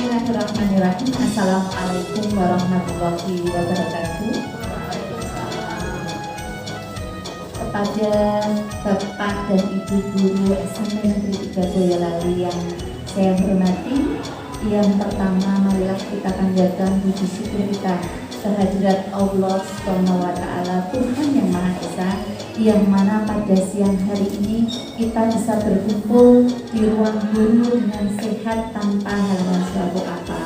Bismillahirrahmanirrahim. Assalamualaikum warahmatullahi wabarakatuh. Kepada Bapak dan Ibu Guru SMP Negeri 3 Boyolali yang saya hormati, yang pertama marilah kita panjatkan puji syukur kita kehadirat Allah Subhanahu wa Ta'ala, Tuhan yang Maha Esa, yang mana pada siang hari ini kita bisa berkumpul di ruang guru dengan sehat tanpa halangan suatu apa.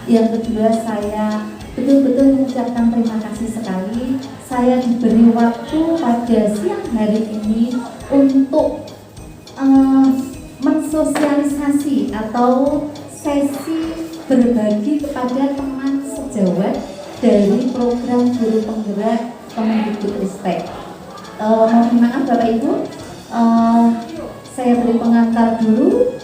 Yang kedua, saya betul-betul mengucapkan terima kasih sekali saya diberi waktu pada siang hari ini untuk mensosialisasi atau sesi berbagi kepada teman sejawat dari program guru penggerak Kemendikbudristek. Mohon maaf Bapak Ibu, saya beri pengantar dulu.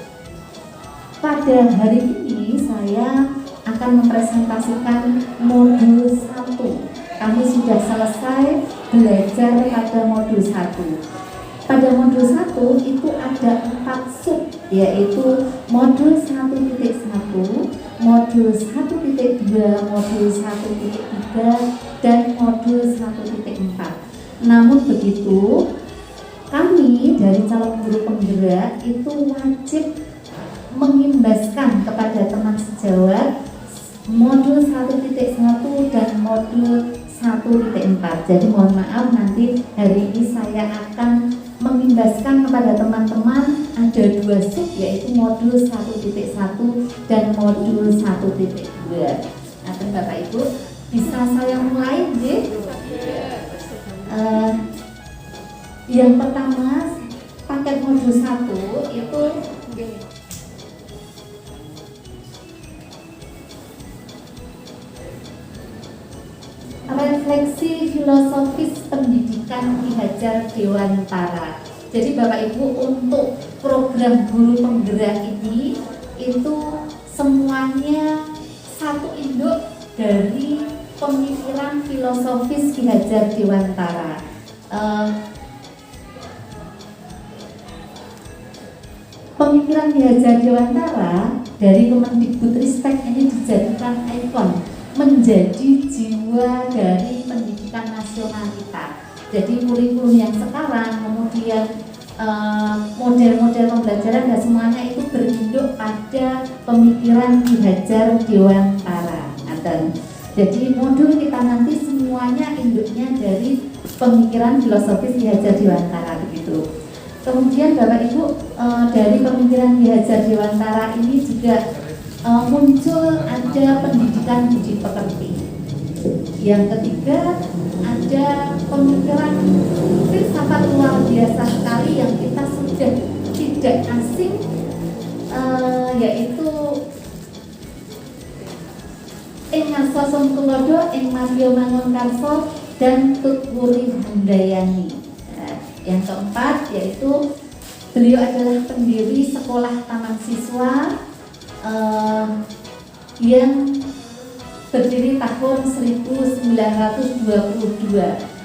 Pada hari ini saya akan mempresentasikan modul 1. Kami sudah selesai belajar pada modul 1. Pada modul 1 itu ada 4 sub, yaitu modul 1.1, modul 1.2, modul 1.3, dan modul 1.4. Namun begitu, kami dari calon guru penggerak itu wajib mengimbaskan kepada teman sejawat modul 1.1 dan modul 1.4. Jadi mohon maaf, nanti hari ini saya akan mengimbaskan kepada teman-teman ada 2 sub, yaitu modul 1.1 dan modul 1.2. Nah, Bapak Ibu, bisa saya mulai, yang pertama, paket modul 1 itu refleksi filosofis pendidikan Ki Hajar Dewantara. Jadi Bapak Ibu, untuk program guru penggerak ini itu semuanya satu induk dari pemikiran filosofis Ki Hajar Dewantara. Pemikiran Ki Hajar Dewantara dari Kemendikbudristek ini dijadikan ikon, menjadi jiwa dari pendidikan nasional kita. Jadi kurikulum yang sekarang, kemudian model-model pembelajaran dan semuanya itu berinduk pada pemikiran Ki Hajar Dewantara. Jadi modul kita nanti semuanya induknya dari pemikiran filosofis Ki Hajar Dewantara begitu. Kemudian Bapak Ibu, dari pemikiran Ki Hajar Dewantara ini juga muncul ada pendidikan budi pekerti. Yang ketiga, ada pemikiran filsafat luar biasa sekali yang kita sudah tidak asing, yaitu Ing Ngarso Sungtulodo, Ing Mario Mangunkarso, dan Tutwuri Handayani. Yang keempat, yaitu beliau adalah pendiri sekolah taman siswa yang berdiri tahun 1922.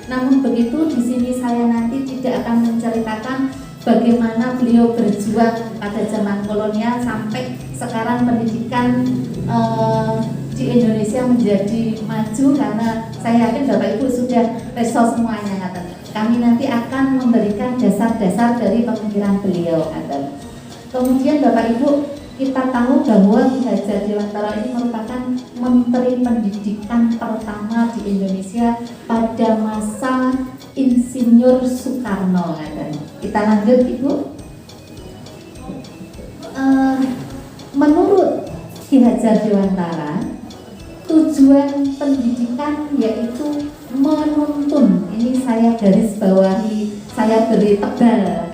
Namun begitu, di sini saya nanti tidak akan menceritakan bagaimana beliau berjuang pada zaman kolonial sampai sekarang pendidikan di Indonesia menjadi maju, karena saya yakin Bapak Ibu sudah reso semuanya. Kami nanti akan memberikan dasar-dasar dari pemikiran beliau. Kemudian Bapak Ibu, kita tahu bahwa Ki Hajar Dewantara ini merupakan Menteri Pendidikan pertama di Indonesia pada masa Insinyur Soekarno. Kita lanjut Ibu. Menurut Ki Hajar Dewantara, tujuan pendidikan yaitu menuntun. Ini saya garis bawahi, saya beri tebal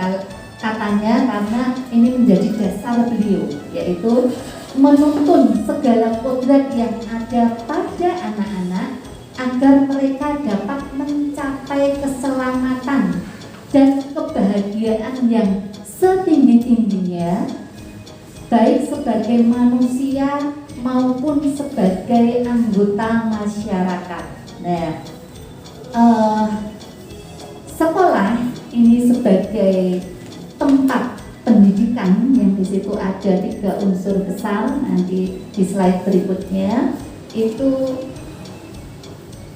katanya karena ini menjadi dasar beliau, yaitu menuntun segala kodrat yang ada pada anak-anak agar mereka dapat mencapai keselamatan dan kebahagiaan yang setinggi-tingginya, baik sebagai manusia maupun sebagai anggota masyarakat. Nah, sekolah ini sebagai tempat pendidikan pendidikan yang di situ ada 3 unsur besar, nanti di slide berikutnya itu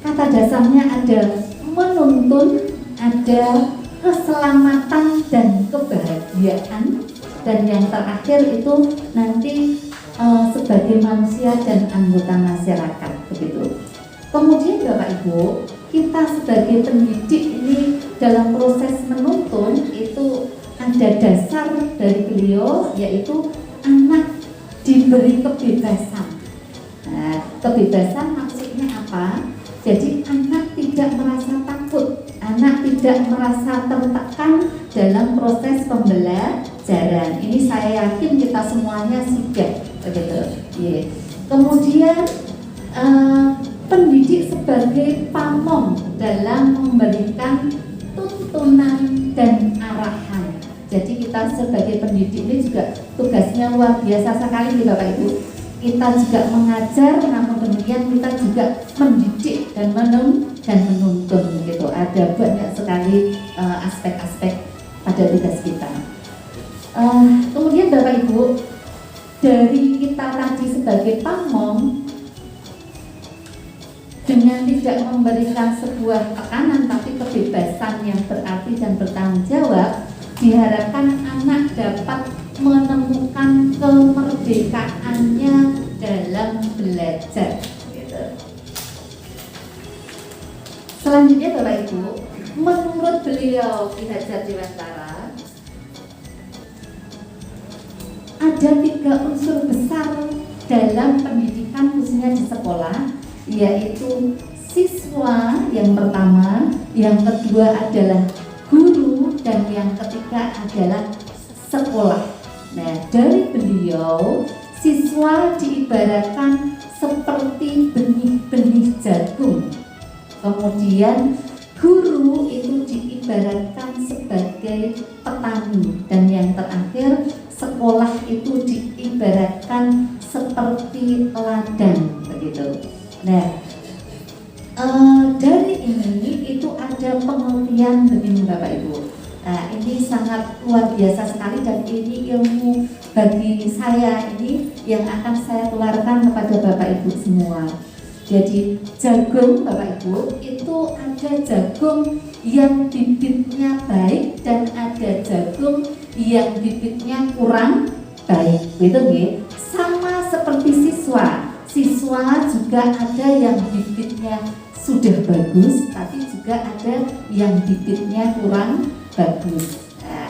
kata dasarnya ada menuntun, ada keselamatan dan kebahagiaan, dan yang terakhir itu nanti sebagai manusia dan anggota masyarakat begitu. Kemudian Bapak Ibu, kita sebagai pendidik ini dalam proses menuntun itu ada dasar dari beliau, yaitu anak diberi kebebasan. Nah, kebebasan maksudnya apa? Jadi anak tidak merasa takut, anak tidak merasa tertekan dalam proses pembelajaran. Ini saya yakin kita semuanya sudah begitu. Yeah. Kemudian pendidik sebagai pamong dalam memberikan tuntunan dan arahan. Jadi kita sebagai pendidik ini juga tugasnya luar biasa sekali nih Bapak Ibu. Kita juga mengajar, namun demikian kita juga mendidik dan menuntun gitu. Ada banyak sekali aspek-aspek pada tugas kita. Kemudian Bapak Ibu, dari kita tadi sebagai pamong, dengan tidak memberikan sebuah tekanan tapi kebebasan yang berarti dan bertanggung jawab, diharapkan anak dapat menemukan kemerdekaannya dalam belajar gitu. Selanjutnya Bapak Ibu, menurut beliau Ki Hajar Dewantara ada 3 unsur besar dalam pendidikan khususnya di sekolah, yaitu siswa yang pertama, yang kedua adalah guru, dan yang ketiga adalah sekolah. Nah, dari beliau, siswa diibaratkan seperti benih-benih jagung. Kemudian guru itu diibaratkan sebagai petani, dan yang terakhir sekolah itu diibaratkan seperti ladang begitu. Nah, dari ini itu ada pengertian begini Bapak Ibu. Nah, ini sangat luar biasa sekali, dan ini ilmu bagi saya ini yang akan saya tularkan kepada Bapak Ibu semua. Jadi jagung Bapak Ibu itu ada jagung yang bibitnya baik dan ada jagung yang bibitnya kurang baik, gitu ya. Sama seperti siswa juga ada yang bibitnya sudah bagus, tapi juga ada yang bibitnya kurang bagus. Nah,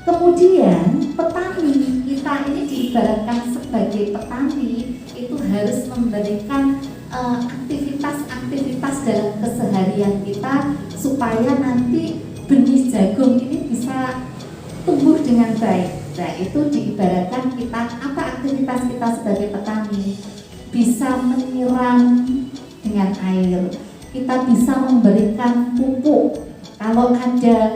kemudian petani kita ini diibaratkan sebagai petani itu harus memberikan aktivitas-aktivitas dalam keseharian kita supaya nanti benih jagung ini bisa tumbuh dengan baik. Nah, itu diibaratkan kita, apa aktivitas kita sebagai petani? Bisa menyiram dengan air, kita bisa memberikan pupuk. Kalau ada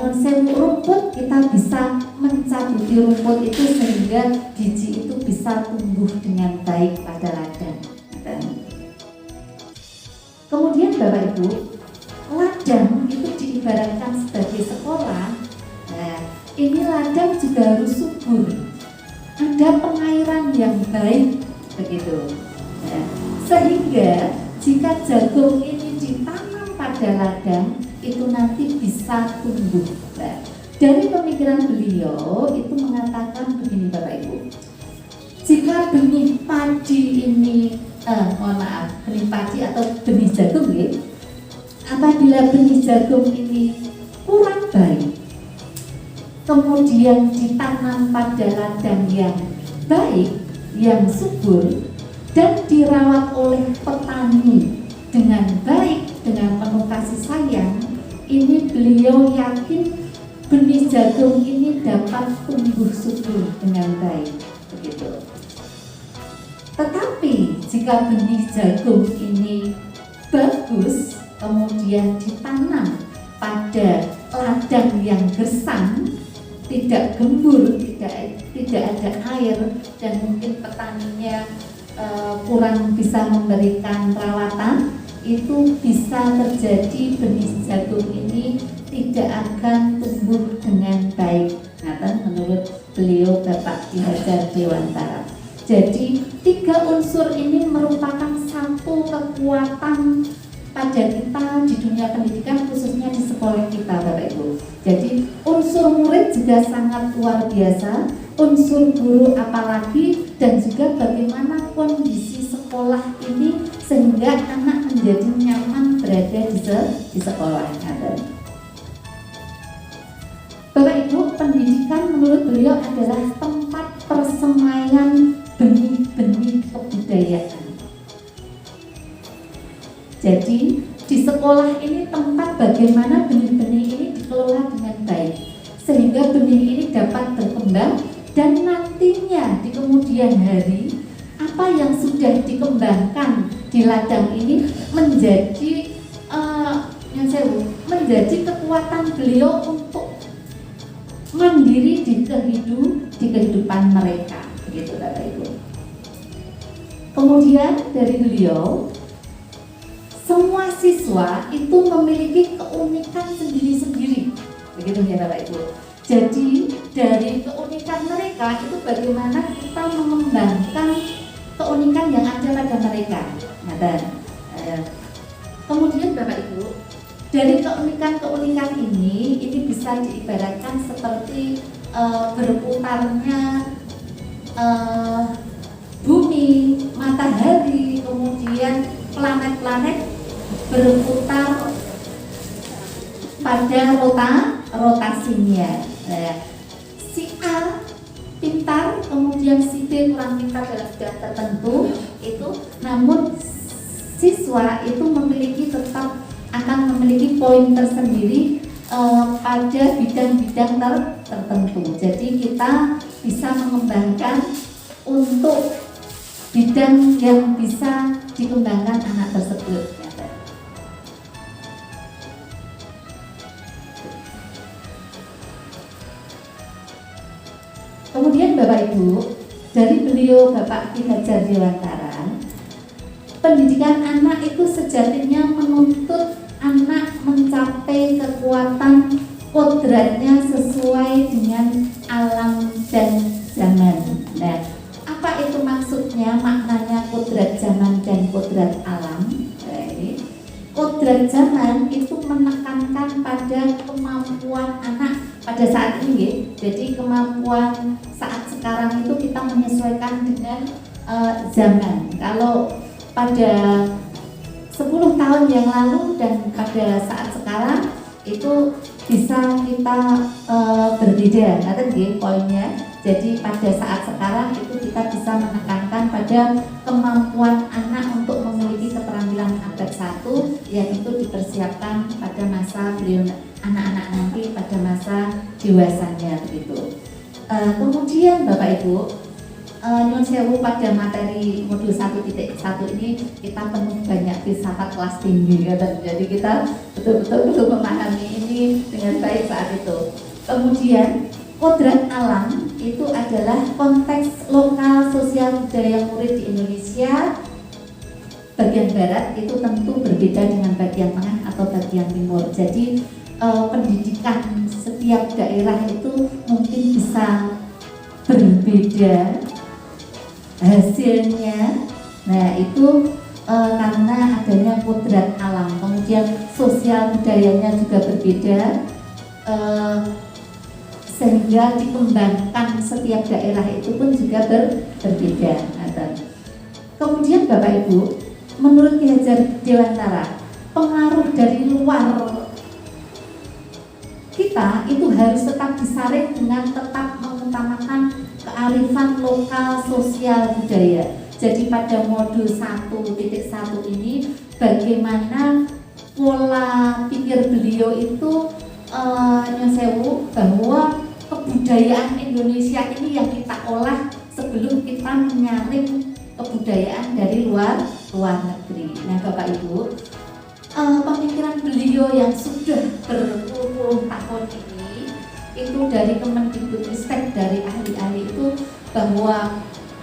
nyonsen rumput, kita bisa mencabuti rumput itu sehingga biji itu bisa tumbuh dengan baik pada ladang. Kemudian Bapak Ibu, ladang itu diibaratkan sebagai sekolah. Nah, ini ladang juga harus subur, ada pengairan yang baik begitu. Nah, sehingga jika jagung ini ditanam pada ladang, itu nanti bisa tumbuh. Nah, dari pemikiran beliau itu mengatakan begini Bapak Ibu, jika benih padi ini benih padi atau benih jagung ya, apabila benih jagung ini kurang baik, kemudian ditanam pada ladang yang baik, yang subur, dan dirawat oleh petani dengan baik, dengan penuh kasih sayang, ini beliau yakin benih jagung ini dapat tumbuh subur dengan baik begitu. Tetapi jika benih jagung ini bagus, kemudian ditanam pada ladang yang gersang, tidak gembur, tidak ada air, dan mungkin petaninya kurang bisa memberikan perawatan, itu bisa terjadi benih jagung ini tidak akan tumbuh dengan baik. Nah, menurut Ki Hajar Dewantara. Jadi 3 unsur ini merupakan satu kekuatan pada kita di dunia pendidikan, khususnya di sekolah kita, Bapak Ibu. Jadi unsur murid juga sangat luar biasa, unsur guru apalagi, dan juga bagaimana kondisi sekolah ini sehingga anak menjadi nyaman berada di sekolah. Bapak Ibu, pendidikan menurut beliau adalah tempat persemaian benih-benih kebudayaan. Jadi di sekolah ini tempat bagaimana benih-benih ini dikelola dengan baik sehingga benih ini dapat berkembang dan nantinya di kemudian hari apa yang sudah dikembangkan di ladang ini menjadi menjadi kekuatan beliau untuk mandiri di kehidupan mereka, begitu Bapak Ibu. Kemudian dari beliau, semua siswa itu memiliki keunikan sendiri-sendiri, begitu ya Bapak Ibu. Jadi dari keunikan mereka itu bagaimana kita mengembangkan keunikan yang ada pada mereka. Kemudian Bapak Ibu, dari keunikan-keunikan ini bisa diibaratkan seperti berputarnya bumi, matahari, kemudian planet-planet berputar pada rotasinya. Si A pintar, kemudian si B kurang pintar dalam bidang tertentu itu, namun siswa itu tetap akan memiliki poin tersendiri pada bidang-bidang tertentu. Jadi kita bisa mengembangkan untuk bidang yang bisa dikembangkan anak tersebut. Kemudian Bapak Ibu, dari beliau Bapak Ki Hajar Dewantara, pendidikan anak itu sejatinya menuntut anak mencapai kekuatan kodratnya sesuai dengan alam dan zaman. Nah, apa itu maksudnya, maknanya kodrat zaman dan kodrat alam? Kodrat zaman itu menekankan pada kemampuan anak pada saat ini. Jadi kemampuan saat sekarang itu kita menyesuaikan dengan zaman. Kalau pada 10 tahun yang lalu dan pada saat sekarang itu bisa kita berbeda, poinnya. Jadi pada saat sekarang itu kita bisa menekankan pada kemampuan anak untuk memiliki keterampilan abad 1 yang itu dipersiapkan pada masa beliau anak-anak nanti pada masa dewasanya, begitu. Kemudian Bapak Ibu, nyun sewu, pada materi modul 1.1 ini kita penuh banyak filsafat kelas tinggi, jadi kita betul-betul perlu memahami ini dengan baik saat itu. Kemudian kodrat alam itu adalah konteks lokal sosial budaya murid di Indonesia bagian barat itu tentu berbeda dengan bagian tengah atau bagian timur. Jadi pendidikan setiap daerah itu mungkin bisa berbeda hasilnya. Nah itu karena adanya kodrat alam. Kemudian sosial budayanya juga berbeda, sehingga dikembangkan setiap daerah itu pun juga berbeda. Kemudian Bapak Ibu, menurut Ki Hajar Dewantara, pengaruh dari luar kita itu harus tetap disaring dengan tetap mengutamakan kearifan lokal sosial budaya. Jadi pada modul 1.1 ini bagaimana pola pikir beliau itu nyesewu bahwa kebudayaan Indonesia ini yang kita olah sebelum kita menyaring kebudayaan dari luar negeri. Nah Bapak Ibu, pemikiran beliau yang sudah berpuluh tahun ini itu dari Kemendikbudristek, dari ahli-ahli itu, bahwa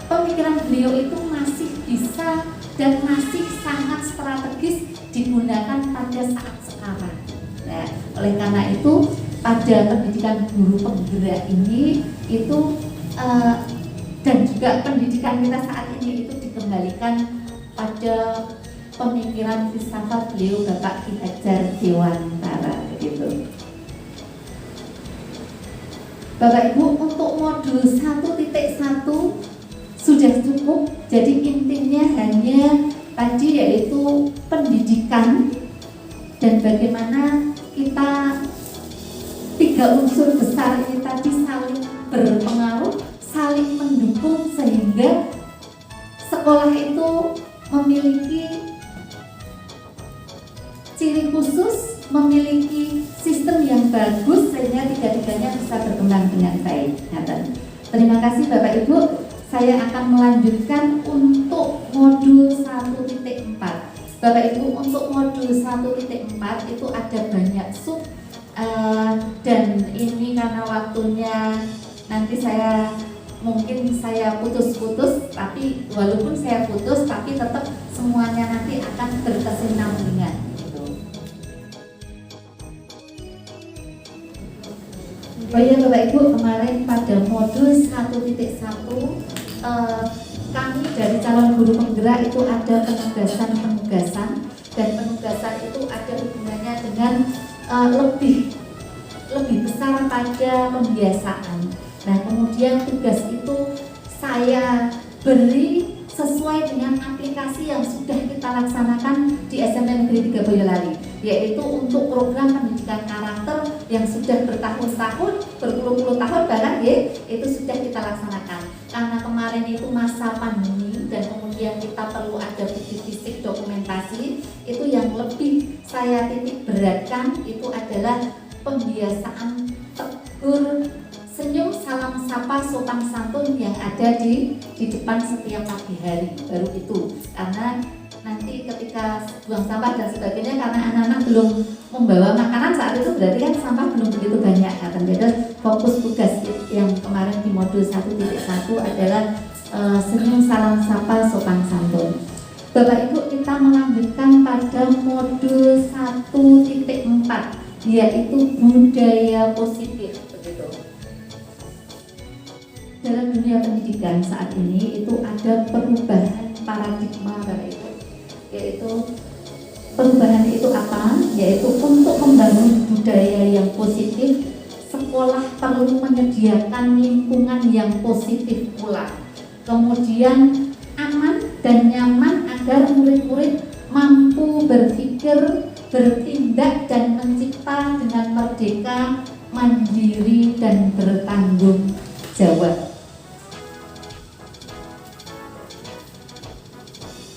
pemikiran beliau itu masih bisa dan masih sangat strategis digunakan pada saat sekarang. Nah, oleh karena itu pada pendidikan guru penggerak ini itu juga pendidikan kita saat ini itu dikembalikan pada pemikiran filsafat beliau Bapak Ki Hajar Dewantara begitu. Bapak Ibu, untuk modul 1.1 sudah cukup. Jadi intinya hanya tadi yaitu pendidikan dan bagaimana kita tiga unsur besar ini tadi saling berpengaruh, saling mendukung sehingga sekolah itu memiliki ciri khusus, memiliki sistem yang bagus sehingga tiga-tiganya bisa berkembang dengan baik. Terima kasih Bapak Ibu. Saya akan melanjutkan untuk modul 1.4. Bapak Ibu, untuk modul 1.4 itu ada banyak sub dan ini karena waktunya nanti mungkin saya putus-putus, tapi walaupun saya putus tapi tetap semuanya nanti akan berkesinambungan gitu. Oh iya Bapak Ibu, kemarin pada modul 1.1 kami dari calon guru penggerak itu ada penugasan dan penugasan itu ada hubungannya dengan lebih besar pada pembiasaan. Nah kemudian tugas itu saya beri sesuai dengan aplikasi yang sudah kita laksanakan di SMP Negeri 3 Boyolali, yaitu untuk program pendidikan karakter yang sudah bertahun-tahun, berpuluh-puluh tahun bahkan ya, itu sudah kita laksanakan. Karena kemarin itu masa pandemi dan kemudian kita perlu ada bukti fisik dokumentasi, itu yang lebih saya titik beratkan itu adalah pembiasaan tegur, senyum, salam sapa, sopan santun yang ada di depan setiap pagi hari. Baru itu, karena nanti ketika buang sampah dan sebagainya, karena anak-anak belum membawa makanan saat itu berarti kan sampah belum begitu banyak. Jadi fokus tugas yang kemarin di modul 1.1 adalah senyum, salam sapa, sopan santun. Bapak Ibu, kita melanjutkan pada modul 1.4 yaitu budaya positif begitu. Dalam dunia pendidikan saat ini itu ada perubahan paradigma Bapak Ibu, yaitu perubahan itu apa? Yaitu untuk membangun budaya yang positif, sekolah perlu menyediakan lingkungan yang positif pula. Kemudian aman dan nyaman agar murid-murid mampu berpikir, bertindak dan mencipta dengan merdeka, mandiri dan bertanggung jawab.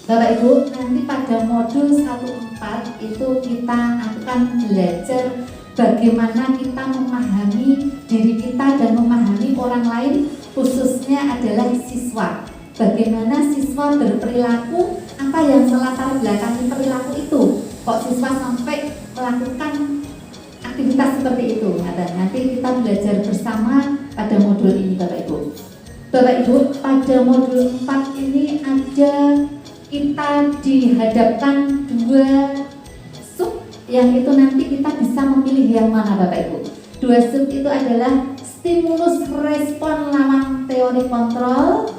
Bapak Ibu, nanti pada modul 1.4 itu kita akan belajar bagaimana kita memahami diri kita dan memahami orang lain, khususnya adalah siswa. Bagaimana siswa berperilaku, apa yang melatar belakangi perilaku itu, kok siswa sampai melakukan aktivitas seperti itu. Nanti kita belajar bersama pada modul ini Bapak Ibu. Bapak Ibu, pada modul 4 ini ada kita dihadapkan dua sub yang itu nanti kita bisa memilih yang mana Bapak Ibu. Dua sub itu adalah stimulus respon lawan teori kontrol,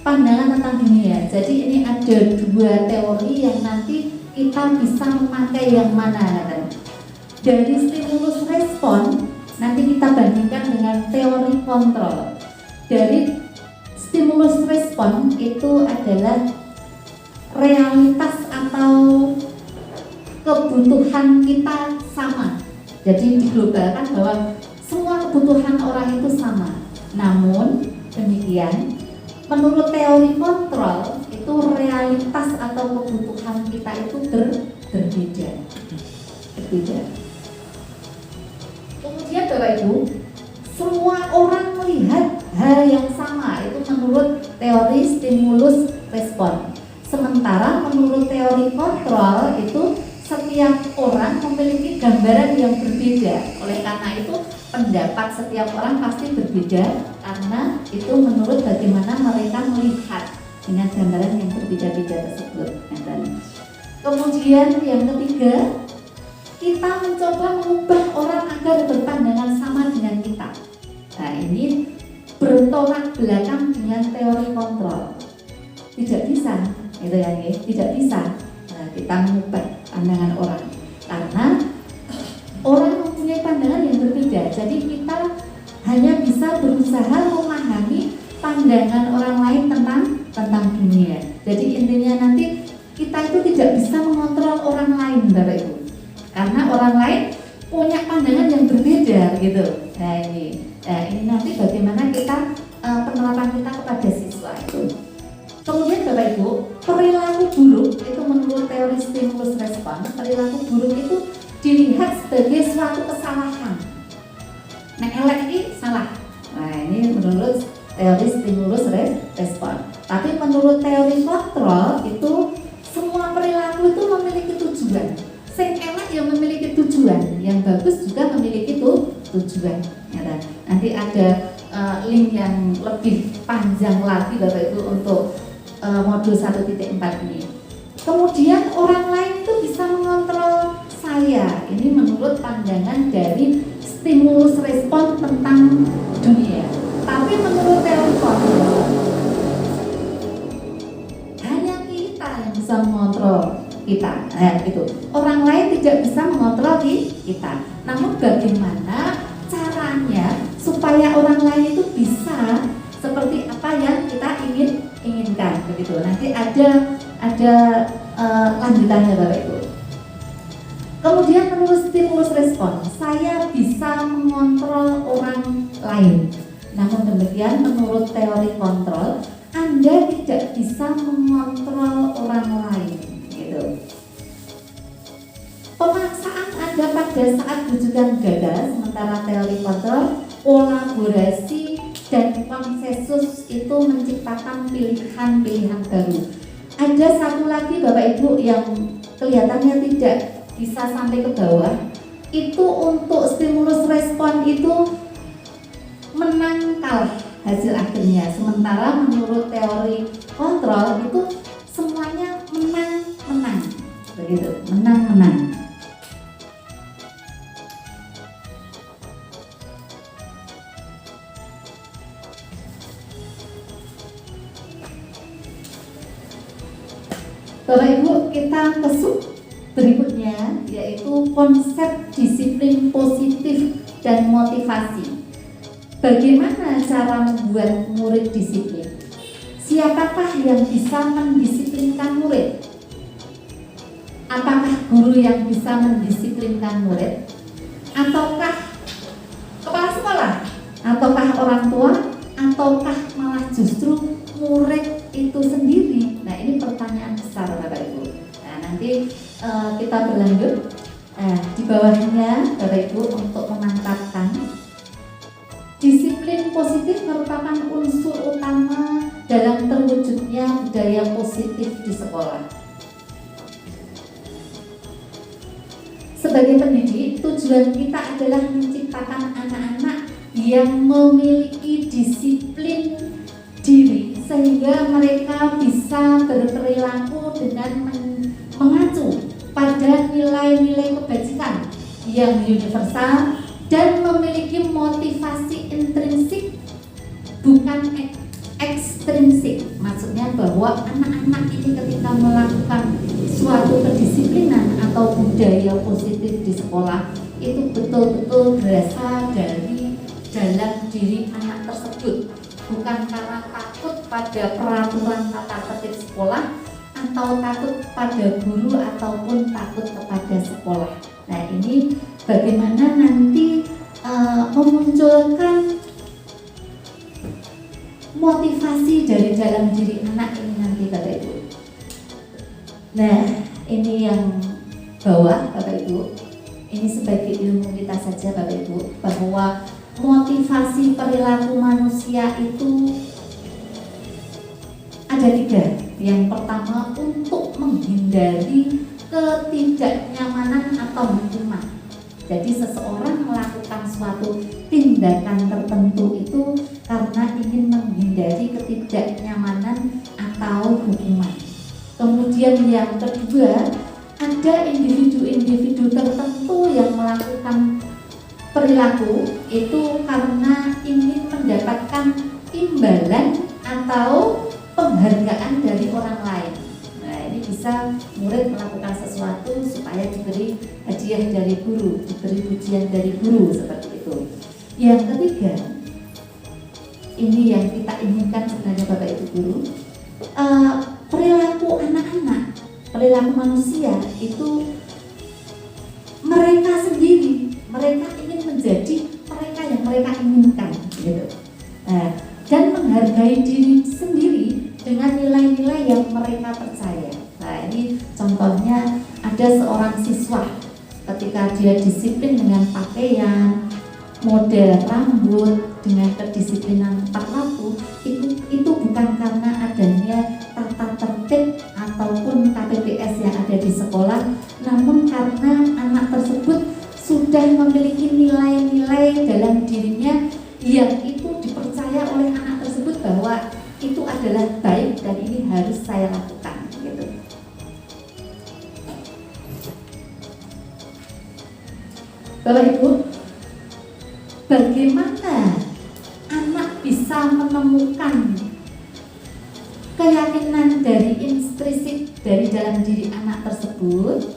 pandangan tentang dunia. Jadi ini ada dua teori yang nanti kita bisa memakai yang mana. Dari stimulus respon nanti kita bandingkan dengan teori kontrol. Dari stimulus respon itu adalah realitas atau kebutuhan kita sama. Jadi diglobalkan bahwa semua kebutuhan orang itu sama. Namun demikian, menurut teori kontrol itu realitas atau kebutuhan kita itu berbeda. Kemudian Bapak Ibu, semua orang melihat hal yang sama itu menurut teori stimulus respon. Sementara menurut teori kontrol itu setiap orang memiliki gambaran yang berbeda. Oleh karena itu pendapat setiap orang pasti berbeda karena itu menurut bagaimana mereka melihat dengan gambaran yang berbeda-beda tersebut. Kemudian yang ketiga, kita mencoba mengubah orang agar berpandangan sama dengan kita. Nah ini bertolak belakang dengan teori kontrol. Tidak bisa, gitu ya, tidak bisa kita mengubah pandangan orang, karena orang mempunyai pandangan yang berbeda. Jadi kita hanya bisa berusaha memahami pandangan orang lain tentang dunia. Jadi intinya nanti kita itu tidak bisa mengontrol orang lain, Bapak Ibu, karena orang lain punya pandangan yang berbeda gitu. Nah ini nanti bagaimana kita penerapan kita kepada siswa itu. Kemudian Bapak Ibu, perilaku buruk itu menurut teori stimulus respon, perilaku buruk itu dilihat sebagai suatu kesalahan. Nah, elek ini salah. Nah, ini menurut teori stimulus respon. Tapi menurut teori kontrol itu semua perilaku itu memiliki tujuan. Sing elek yang memiliki tujuan, yang bagus juga memiliki tujuan. Ya, nanti ada link yang lebih panjang lagi Bapak Ibu untuk modul 1.4 ini. Kemudian orang lain itu bisa mengontrol saya. Ini menurut pandangan dari stimulus respon tentang dunia. Tapi menurut teori kontrol, hanya kita yang bisa mengontrol kita. Itu. Orang lain tidak bisa mengontrol kita. Namun bagaimana caranya supaya orang lain itu bisa seperti apa yang kita inginkan begitu. Nanti ada lanjutannya Bapak Ibu. Kemudian menurut stimulus respon, saya bisa mengontrol orang lain. Namun demikian menurut teori kontrol, Anda tidak bisa mengontrol orang lain gitu. Pemaksaan Anda pada saat rujukan gagal, sementara teori kontrol, kolaborasi dan konsensus itu menciptakan pilihan-pilihan baru. Ada satu lagi Bapak Ibu yang kelihatannya tidak bisa sampai ke bawah. Itu untuk stimulus respon itu menang kalah hasil akhirnya. Sementara menurut teori kontrol itu semuanya menang-menang. Begitu, menang-menang. Bapak Ibu, kita ke berikutnya, yaitu konsep disiplin positif dan motivasi. Bagaimana cara membuat murid disiplin? Siapakah yang bisa mendisiplinkan murid? Apakah guru yang bisa mendisiplinkan murid? Ataukah kepala sekolah? Ataukah orang tua? Ataukah malah justru murid itu sendiri? Nah, ini pertanyaan besar Bapak Ibu. Nah, nanti kita berlanjut. Di bawahnya Bapak Ibu untuk memantapkan, disiplin positif merupakan unsur utama dalam terwujudnya budaya positif di sekolah. Sebagai pendidik, tujuan kita adalah menciptakan anak-anak yang memiliki disiplin diri sehingga mereka bisa berperilaku dengan mengacu pada nilai-nilai kebajikan yang universal dan memiliki motivasi intrinsik bukan ekstrinsik. Maksudnya bahwa anak-anak ini ketika melakukan suatu kedisiplinan atau budaya positif di sekolah itu betul-betul berasal dari dalam diri anak tersebut, bukan karena takut pada peraturan tata tertib sekolah atau takut pada guru ataupun takut kepada sekolah. Nah, ini bagaimana nanti memunculkan motivasi dari dalam diri anak ini nanti Bapak Ibu. Nah, ini yang bawah Bapak Ibu, ini sebagai ilmu kita saja Bapak Ibu, bahwa motivasi perilaku manusia itu ada 3. Yang pertama, untuk menghindari ketidaknyamanan atau hukuman. Jadi seseorang melakukan suatu tindakan tertentu itu karena ingin menghindari ketidaknyamanan atau hukuman. Kemudian yang kedua, ada individu-individu tertentu yang melakukan perilaku itu karena ingin mendapatkan melakukan sesuatu supaya diberi hadiah dari guru, diberi pujian dari guru, seperti itu. Yang ketiga, ini yang kita inginkan sebenarnya Bapak Ibu guru, perilaku anak-anak, perilaku manusia itu mereka sendiri, mereka ingin menjadi mereka yang mereka inginkan, gitu. Dan menghargai diri sendiri dengan nilai-nilai yang mereka percaya. Nah, ini contohnya ada seorang siswa ketika dia disiplin dengan pakaian, model rambut, dengan kedisiplinan tepat waktu, itu bukan karena adanya tata tertib ataupun KPPS yang ada di sekolah, namun karena anak tersebut sudah memiliki nilai-nilai dalam dirinya yang itu dipercaya oleh anak tersebut bahwa itu adalah baik dan ini harus saya lakukan, gitu. Bapak Ibu, bagaimana anak bisa menemukan keyakinan dari intrinsik dari dalam diri anak tersebut?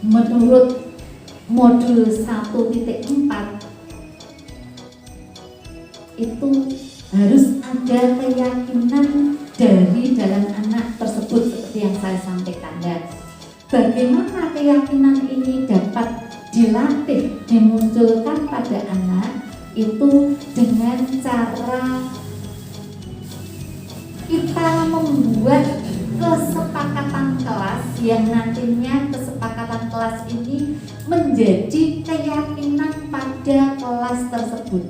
Menurut modul 1.4 itu harus ada keyakinan dari dalam anak tersebut seperti yang saya sampaikan. Dan bagaimana keyakinan ini dapat dilatih, dimunculkan pada anak itu dengan cara kita membuat kesepakatan kelas yang nantinya kesepakatan kelas ini menjadi keyakinan pada kelas tersebut.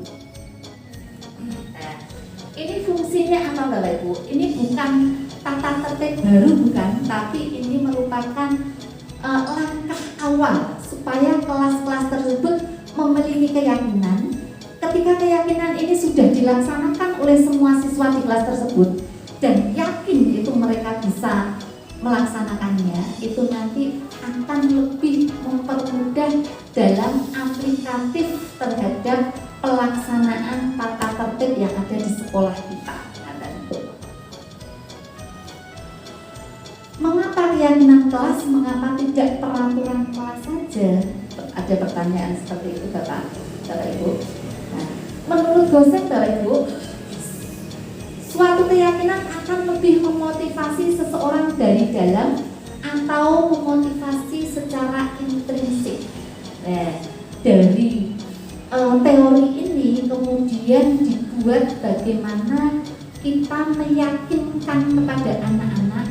Nah, ini fungsinya apa Bapak Ibu? Ini bukan tata tertib baru, bukan, tapi ini merupakan langkah awal supaya kelas-kelas tersebut memiliki keyakinan. Ketika keyakinan ini sudah dilaksanakan oleh semua siswa di kelas tersebut dan yakin itu mereka bisa melaksanakannya, itu nanti akan lebih mempermudah dalam aplikatif terhadap pelaksanaan tata tertib yang ada di sekolah kita. Mengapa keyakinan kelas, mengapa tidak peraturan kelas saja? Ada pertanyaan seperti itu Bapak Ibu. Nah, menurut dosen Bapak Ibu, suatu keyakinan akan lebih memotivasi seseorang dari dalam atau memotivasi secara intrinsik. Nah, dari teori ini kemudian dibuat bagaimana kita meyakinkan kepada anak-anak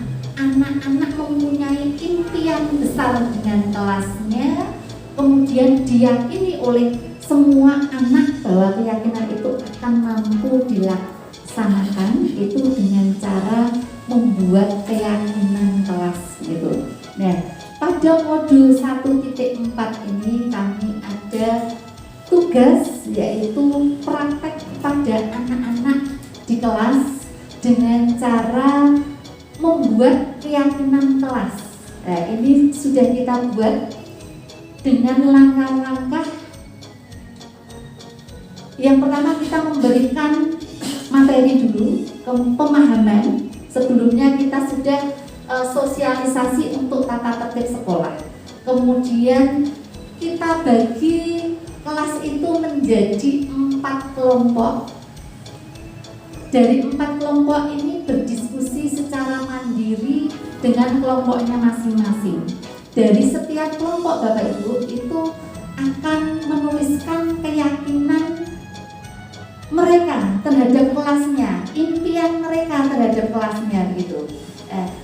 mempunyai impian besar dengan kelasnya, kemudian diyakini oleh semua anak bahwa keyakinan itu akan mampu dilaksanakan itu dengan cara membuat keyakinan kelas, gitu. Nah, pada modul 1.4 ini kami ada tugas yaitu praktek pada anak-anak di kelas dengan cara membuat keyakinan kelas. Nah, ini sudah kita buat dengan langkah-langkah. Yang pertama kita memberikan materi dulu, pemahaman. Sebelumnya kita sudah sosialisasi untuk tata tertib sekolah. Kemudian kita bagi kelas itu menjadi 4 kelompok. Dari 4 kelompok ini berdiskusi secara mandiri dengan kelompoknya masing-masing. Dari setiap kelompok Bapak Ibu itu akan menuliskan keyakinan mereka terhadap kelasnya, impian mereka terhadap kelasnya, gitu.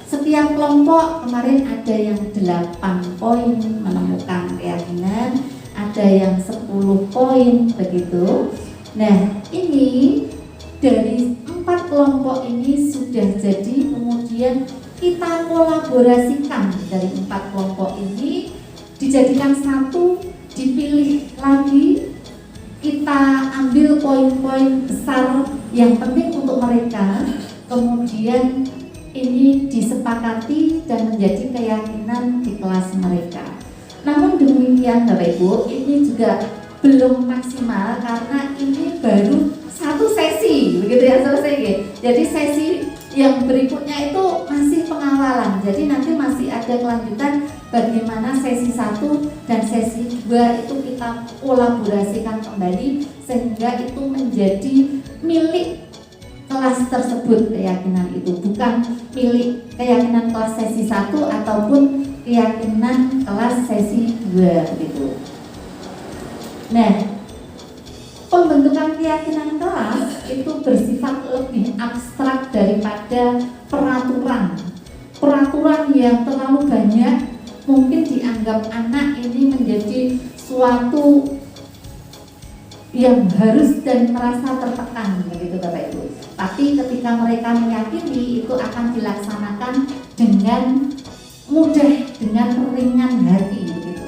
Setiap kelompok kemarin ada yang 8 poin menemukan keyakinan, ada yang 10 poin begitu. Nah, ini dari 4 kelompok ini sudah jadi, kemudian kita kolaborasikan dari 4 kelompok ini dijadikan satu, dipilih lagi, kita ambil poin-poin besar yang penting untuk mereka, kemudian ini disepakati dan menjadi keyakinan di kelas mereka. Namun demikian Bapak Ibu, ini juga belum maksimal karena ini baru satu sesi, begitu ya, selesai. Jadi sesi yang berikutnya itu masih pengawalan. Jadi nanti masih ada kelanjutan bagaimana sesi 1 dan sesi 2 itu kita kolaborasikan kembali sehingga itu menjadi milik kelas tersebut. Keyakinan itu bukan milik keyakinan kelas sesi 1 ataupun keyakinan kelas sesi 2 gitu. Nah, pembentukan keyakinan kelas itu bersifat lebih abstrak daripada peraturan yang terlalu banyak mungkin dianggap anak ini menjadi suatu yang harus dan merasa tertekan begitu Bapak Ibu. Tapi ketika mereka meyakini itu akan dilaksanakan dengan mudah, dengan ringan hati begitu.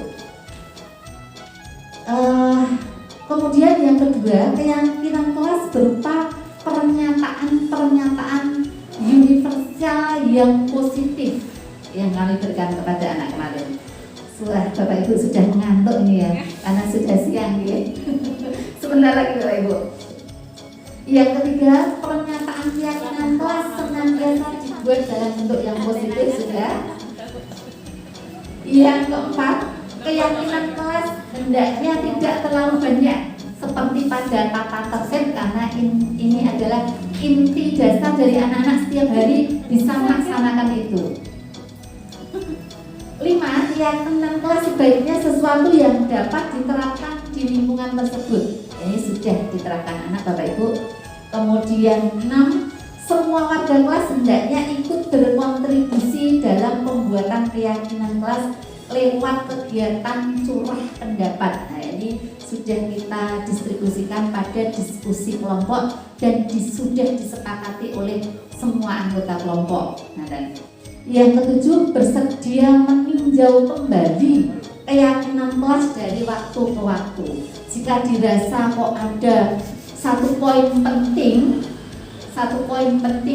Kemudian yang kedua, keyakinan kelas berupa pernyataan universal yang positif yang kami berikan kepada anak kemarin. Bapak Ibu sudah mengantuk ini ya, karena sudah siang ya. Sebentar lagi Bapak Ibu. Yang ketiga, pernyataan keyakinan kelas senantiasa dibuat dalam bentuk yang positif sudah. Yang keempat, keyakinan kelas hendaknya tidak terlalu banyak seperti pada tata tertib karena ini adalah inti dasar dari anak-anak setiap hari bisa melaksanakan itu. 5. Keyakinan kelas sebaiknya sesuatu yang dapat diterapkan di lingkungan tersebut. Ini sudah diterapkan anak Bapak Ibu. Kemudian 6. Semua warga kelas hendaknya ikut berkontribusi dalam pembuatan keyakinan kelas lewat kegiatan curah pendapat. Nah, ini sudah kita distribusikan pada diskusi kelompok dan sudah disepakati oleh semua anggota kelompok. Nah, dan yang ketujuh, bersedia meninjau kembali keyakinan kelas dari waktu ke waktu. Jika dirasa kok ada satu poin penting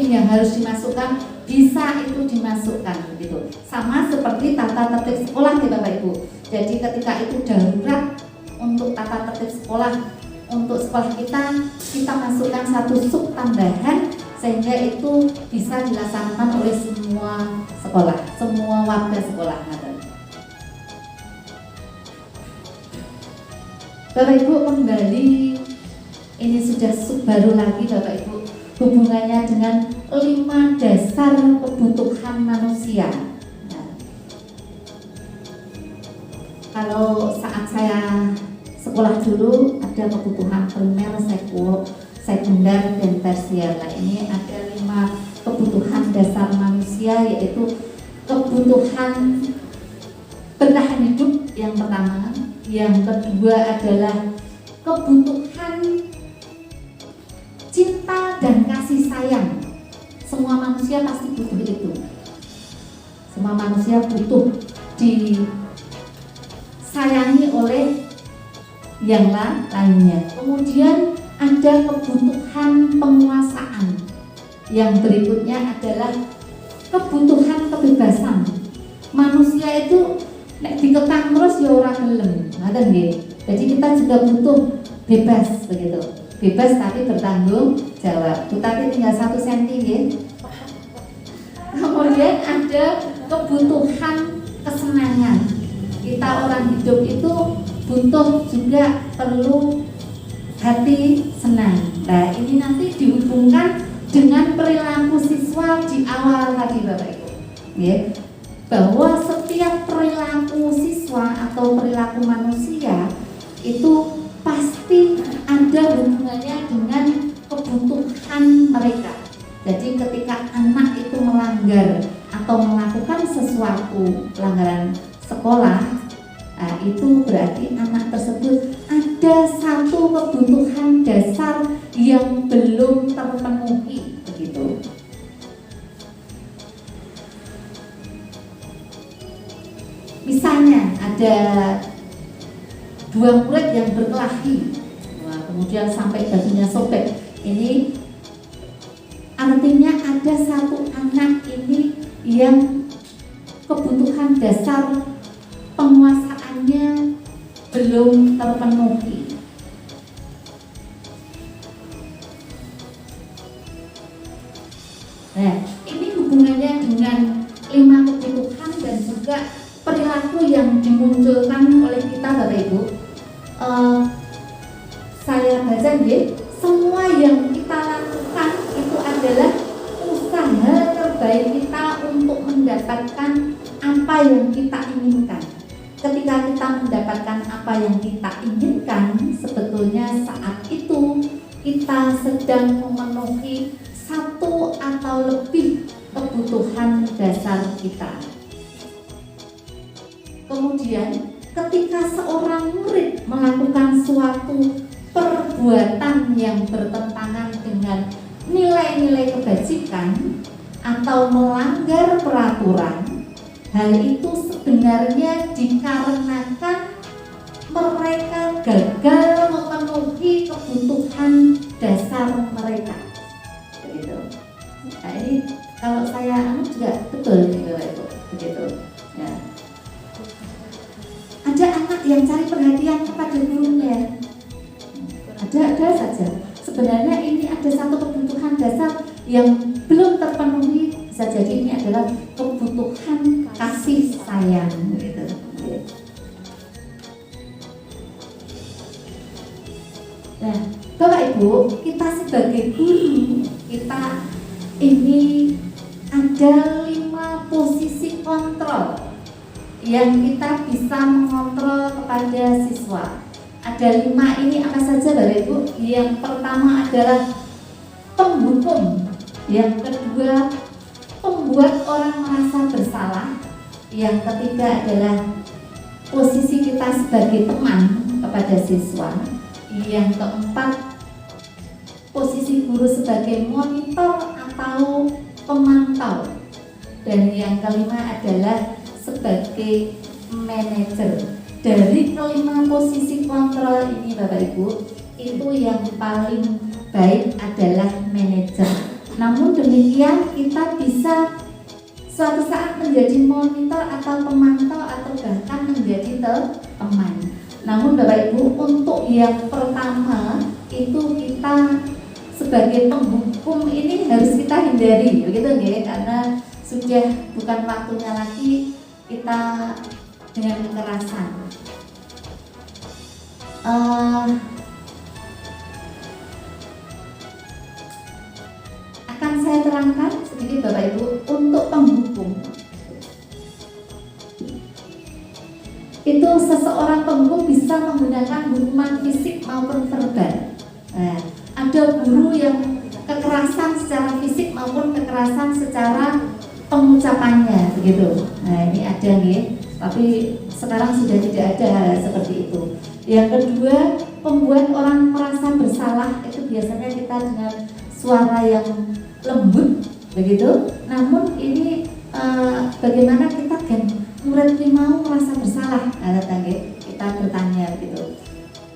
yang harus dimasukkan, bisa itu dimasukkan begitu. Sama seperti tata tertib sekolah ya Bapak Ibu. Jadi ketika itu darurat untuk tata tertib sekolah, untuk sekolah kita masukkan satu sub tambahan sehingga itu bisa dilaksanakan oleh semua sekolah, semua warga sekolah. Bapak Ibu kembali, ini sudah sub baru lagi Bapak Ibu, hubungannya dengan 5 dasar kebutuhan manusia. Nah, kalau saat saya sekolah dulu ada kebutuhan primer, sekunder, dan tersier. Nah, ini ada 5 kebutuhan dasar manusia, yaitu kebutuhan bertahan hidup yang pertama, yang kedua adalah kebutuhan cinta dan kasih sayang. Semua manusia pasti butuh itu. Semua manusia butuh disayangi oleh yang lainnya. Kemudian ada kebutuhan penguasaan. Yang berikutnya adalah kebutuhan kebebasan. Manusia itu nek dikekang terus ya ora gelem. Ngoten nggih. Jadi kita juga butuh bebas begitu. Bebas tapi bertanggung jawab. Bu Tati tinggal 1 cm nggih. Kemudian ada kebutuhan kesenangan. Kita orang hidup itu butuh juga perlu hati senang. Nah, ini nanti dihubungkan dengan perilaku siswa di awal tadi Bapak Ibu. Ya. Bahwa setiap perilaku siswa atau perilaku manusia itu pasti ada hubungannya dengan kebutuhan mereka. Jadi ketika anak itu melanggar atau melakukan sesuatu pelanggaran sekolah, nah, itu berarti anak tersebut ada satu kebutuhan dasar yang belum terpenuhi begitu. Misalnya ada 2 murid yang berkelahi, kemudian sampai bajunya sobek. Ini artinya ada satu anak ini yang kebutuhan dasar penguasaannya belum terpenuhi. Nah, ini hubungannya dengan 5 kebutuhan dimunculkan oleh kita Bapak Ibu. Saya baca nggih, semua yang kita lakukan itu adalah usaha terbaik kita untuk mendapatkan apa yang kita inginkan. Ketika kita mendapatkan apa yang kita inginkan, sebetulnya saat itu kita sedang memenuhi satu atau lebih kebutuhan dasar kita. Kemudian ketika seorang murid melakukan suatu perbuatan yang bertentangan dengan nilai-nilai kebajikan atau melanggar peraturan, hal itu sebenarnya dikarenakan mereka gagal memenuhi kebutuhan dasar mereka. Begitu. Nah, ini kalau saya juga betul ini Bapak Ibu, begitu. Ya. Ada anak yang cari perhatian kepada gurunya. Ada saja. Sebenarnya ini ada satu kebutuhan dasar yang belum terpenuhi. Bisa jadi ini adalah kebutuhan kasih sayang, gitu. Nah, Bapak Ibu, kita sebagai guru, kita ini ada 5 posisi kontrol yang kita bisa mengontrol kepada siswa. Ada 5 ini apa saja Bapak Ibu? Yang pertama adalah penghukum, yang kedua membuat orang merasa bersalah, yang ketiga adalah posisi kita sebagai teman kepada siswa, yang keempat posisi guru sebagai monitor atau pemantau, dan yang kelima adalah sebagai manajer. Dari kelima posisi kontrol ini Bapak Ibu, itu yang paling baik adalah manajer. Namun demikian kita bisa suatu saat menjadi monitor atau pemantau atau bahkan menjadi teman. Namun Bapak Ibu, untuk yang pertama itu kita sebagai penghukum ini harus kita hindari, begitu nggih? Karena sudah bukan waktunya lagi kita dengan kekerasan. Akan saya terangkan sedikit Bapak Ibu untuk penghukum. Itu seseorang penghukum bisa menggunakan hukuman fisik maupun verbal. Nah, ada guru yang kekerasan secara fisik maupun kekerasan secara pengucapannya, begitu. Nah, ini ada nih, tapi sekarang sudah tidak ada hal seperti itu. Yang kedua, membuat orang merasa bersalah, itu biasanya kita dengan suara yang lembut, begitu. Namun ini bagaimana kita kan murid mau merasa bersalah, kita bertanya gitu.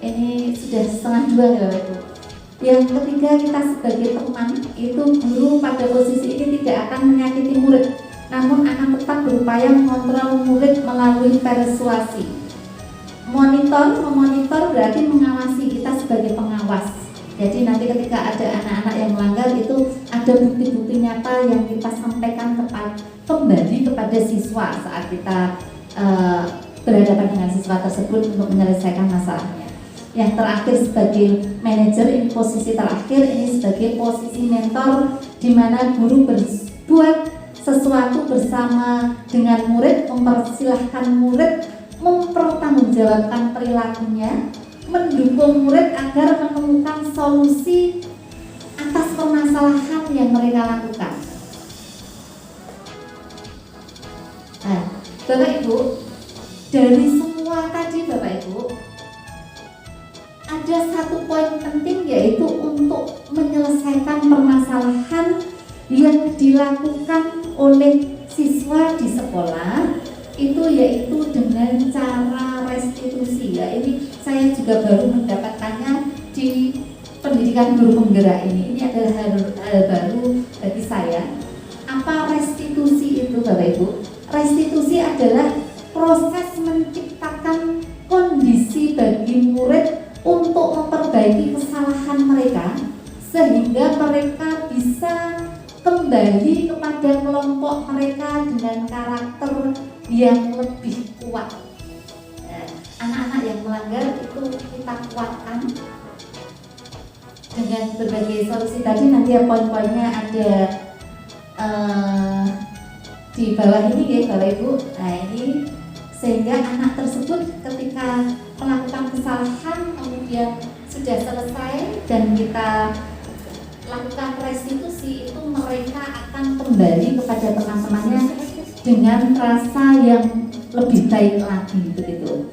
Ini sudah 1:30 ya Ibu. Yang ketiga, kita sebagai teman itu guru pada posisi ini tidak akan menyakiti murid, namun akan tetap berupaya mengontrol murid melalui persuasi. Memonitor berarti mengawasi, kita sebagai pengawas. Jadi nanti ketika ada anak-anak yang melanggar itu ada bukti-bukti nyata yang kita sampaikan kembali kepada siswa saat kita berhadapan dengan siswa tersebut untuk menyelesaikan masalahnya. Yang terakhir sebagai manajer, ini posisi terakhir, ini sebagai posisi mentor, di mana guru berbuat sesuatu bersama dengan murid, mempersilahkan murid mempertanggungjawabkan perilakunya, mendukung murid agar menemukan solusi atas permasalahan yang mereka lakukan. Nah, Bapak Ibu, dari semua tadi Bapak Ibu, ada satu poin penting, yaitu untuk menyelesaikan permasalahan yang dilakukan oleh siswa di sekolah, itu yaitu dengan cara restitusi. Ya, ini saya juga baru mendapatkannya di pendidikan guru penggerak ini. Ini adalah hal baru bagi saya. Apa restitusi itu Bapak Ibu? Restitusi adalah proses menciptakan kondisi bagi murid untuk memperbaiki kesalahan mereka sehingga mereka bisa kembali kepada kelompok mereka dengan karakter yang lebih kuat. yang melanggar itu kita kuatkan dengan berbagai solusi tadi. Nanti ya poin-poinnya ada di bawah ini ya Bapak Ibu. Nah ini sehingga anak tersebut ketika melakukan kesalahan kemudian sudah selesai dan kita lakukan restitusi, itu mereka akan kembali kepada teman-temannya dengan rasa yang lebih baik lagi begitu.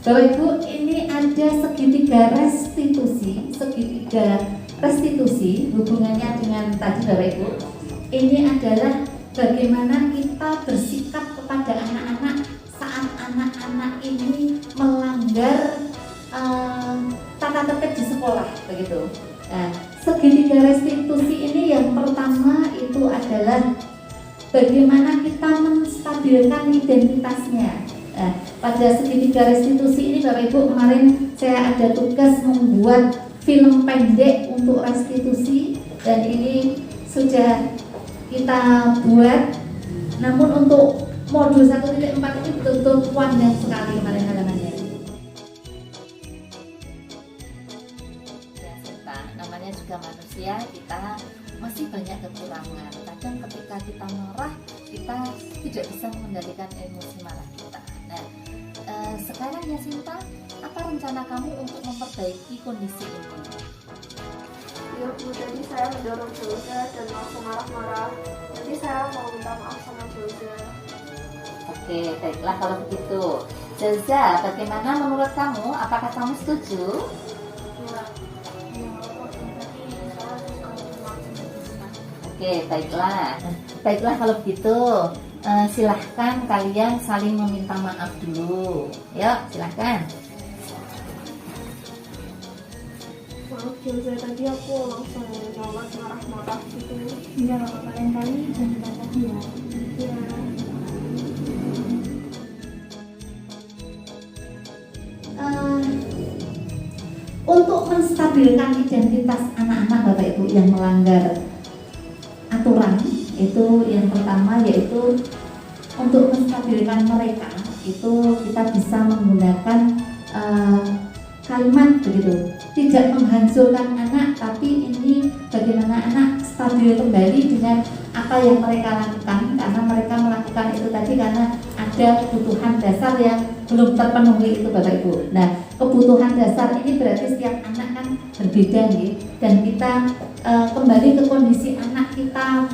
Bapak Ibu, ini ada segitiga restitusi hubungannya dengan tadi Bapak Ibu. Ini adalah bagaimana kita bersikap kepada anak-anak saat anak-anak ini melanggar tata tertib di sekolah begitu. Nah, segitiga restitusi ini yang pertama itu adalah bagaimana kita menstabilkan identitasnya. Nah, pada segitiga restitusi ini Bapak Ibu, kemarin saya ada tugas membuat film pendek untuk restitusi dan ini sudah kita buat. Namun untuk modul 1.4 ini betul-betul panjang sekali kemarin halamannya. Ya, serta namanya juga manusia, kita masih banyak kekurangan. Kadang ketika kita marah, kita tidak bisa mengendalikan emosi marah kita. Nah, sekarang ya Sinta, apa rencana kamu untuk memperbaiki kondisi ini? Ya Bu, tadi saya mendorong Jauza dan langsung marah-marah. Nanti saya mau minta maaf sama Jauza. Oke, baiklah kalau begitu. Jauza, bagaimana menurut kamu? Apakah kamu setuju? Ya, Oke, baiklah. Baiklah kalau begitu. Silahkan kalian saling meminta maaf dulu. Yuk, silahkan. maaf Jauza, tadi aku langsung jawab marah-marah gitu. Enggak apa-apa, lain kali jangan dipatah ya. Ya, Untuk menstabilkan identitas anak-anak Bapak Ibu yang melanggar aturan, itu yang pertama yaitu untuk menstabilkan mereka itu kita bisa menggunakan kalimat begitu, tidak menghancurkan anak, tapi ini bagaimana anak stabil kembali dengan apa yang mereka lakukan, karena mereka melakukan itu tadi karena ada kebutuhan dasar yang belum terpenuhi itu Bapak Ibu. Nah, kebutuhan dasar ini berarti setiap anak kan berbeda nih, dan kita kembali ke kondisi anak kita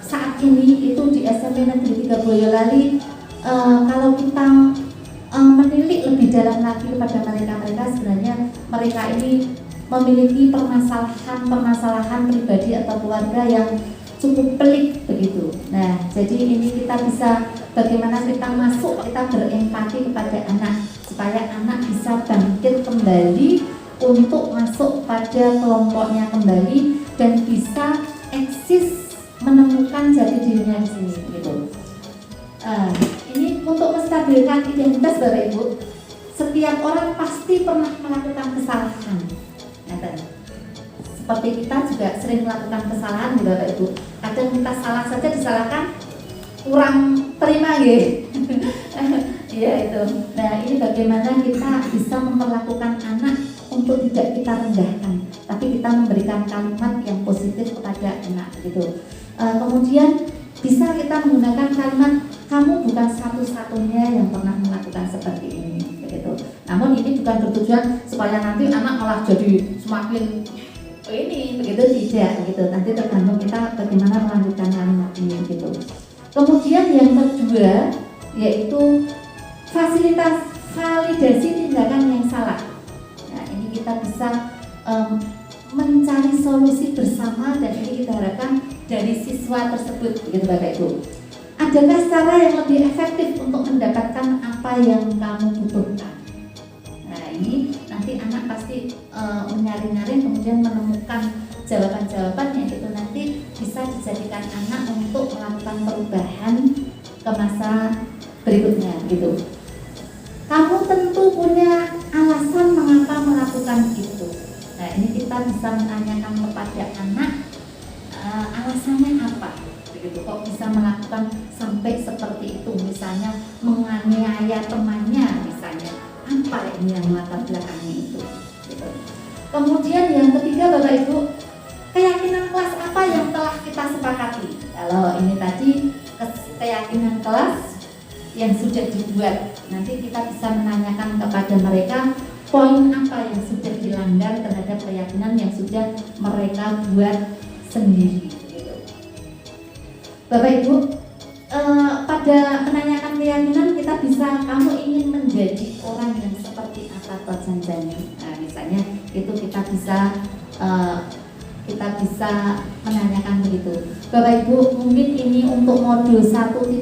saat ini itu di SMP Negeri 3 Boyolali. Kalau kita menilik lebih dalam lagi kepada mereka sebenarnya mereka ini memiliki permasalahan pribadi atau keluarga yang cukup pelik begitu. Nah, jadi ini kita bisa bagaimana kita masuk, kita berempati kepada anak supaya anak bisa bangkit kembali untuk masuk pada kelompoknya kembali dan bisa eksis menemukan jati dirinya di sini gitu. Ini untuk menstabilkan identitas Bapak Ibu. Setiap orang pasti pernah melakukan kesalahan. Seperti kita juga sering melakukan kesalahan Bapak Ibu. Kadang kita salah saja disalahkan, kurang terima ya. Iya itu. Nah ini bagaimana kita bisa memperlakukan anak untuk tidak kita rendahkan, tapi kita memberikan kalimat yang positif kepada anak gitu. Kemudian bisa kita menggunakan kalimat, kamu bukan satu-satunya yang pernah melakukan seperti ini begitu. Namun ini bukan bertujuan supaya nanti anak malah jadi semakin ini begitu, tidak begitu. Nanti tergantung kita bagaimana melanjutkan kalimat ini gitu. Kemudian yang kedua yaitu fasilitas validasi tindakan yang salah. Nah ini kita bisa mencari solusi bersama dan ini kita harapkan dari siswa tersebut begitu Bapak Ibu. Adakah cara yang lebih efektif untuk mendapatkan apa yang kamu butuhkan? Nah ini nanti anak pasti menyari-nyari kemudian menemukan jawaban-jawaban yang itu nanti bisa dijadikan anak untuk melakukan perubahan ke masa berikutnya gitu. Kamu tentu punya alasan mengapa melakukan itu. Nah ini kita kita bisa menanyakan kepada anak alasannya apa, begitu, kok bisa melakukan sampai seperti itu, misalnya menganiaya temannya, misalnya apa ini yang latar belakangnya itu, gitu. Kemudian yang ketiga Bapak Ibu, keyakinan kelas apa yang telah kita sepakati. Kalau ini tadi keyakinan kelas yang sudah dibuat, nanti kita bisa menanyakan kepada mereka poin apa yang sudah dilanggar terhadap keyakinan yang sudah mereka buat sendiri, gitu. Bapak Ibu, pada menanyakan keyakinan kita bisa, kamu ingin menjadi orang yang seperti apa janjinya. Nah, misalnya itu kita bisa menanyakan begitu. Bapak Ibu, mungkin ini untuk modul 1.4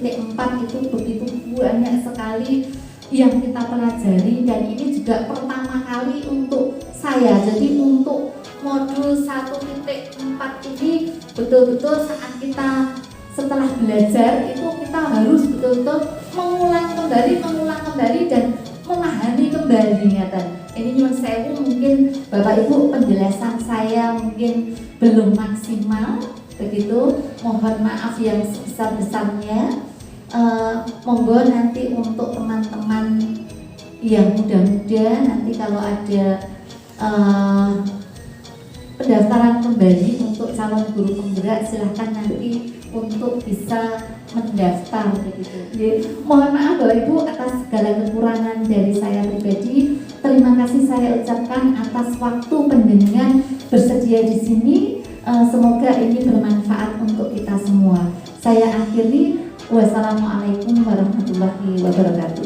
itu begitu banyak sekali yang kita pelajari, dan ini juga pertama kali untuk saya. Jadi untuk modul 1.4 ini betul-betul saat kita setelah belajar itu kita harus betul-betul mengulang kembali dan memahami kembali, ya kan. Ini nyuwun sewu, mungkin Bapak Ibu penjelasan saya mungkin belum maksimal, begitu. Mohon maaf yang sebesar-besarnya. Monggo nanti untuk teman-teman yang muda-muda, nanti kalau ada pendaftaran kembali untuk calon guru penggerak, silahkan nanti untuk bisa mendaftar, begitu. Mohon maaf Bapak Ibu atas segala kekurangan dari saya pribadi. Terima kasih saya ucapkan atas waktu pendengar bersedia di sini. Semoga ini bermanfaat untuk kita semua. Saya akhiri. Wassalamualaikum warahmatullahi wabarakatuh.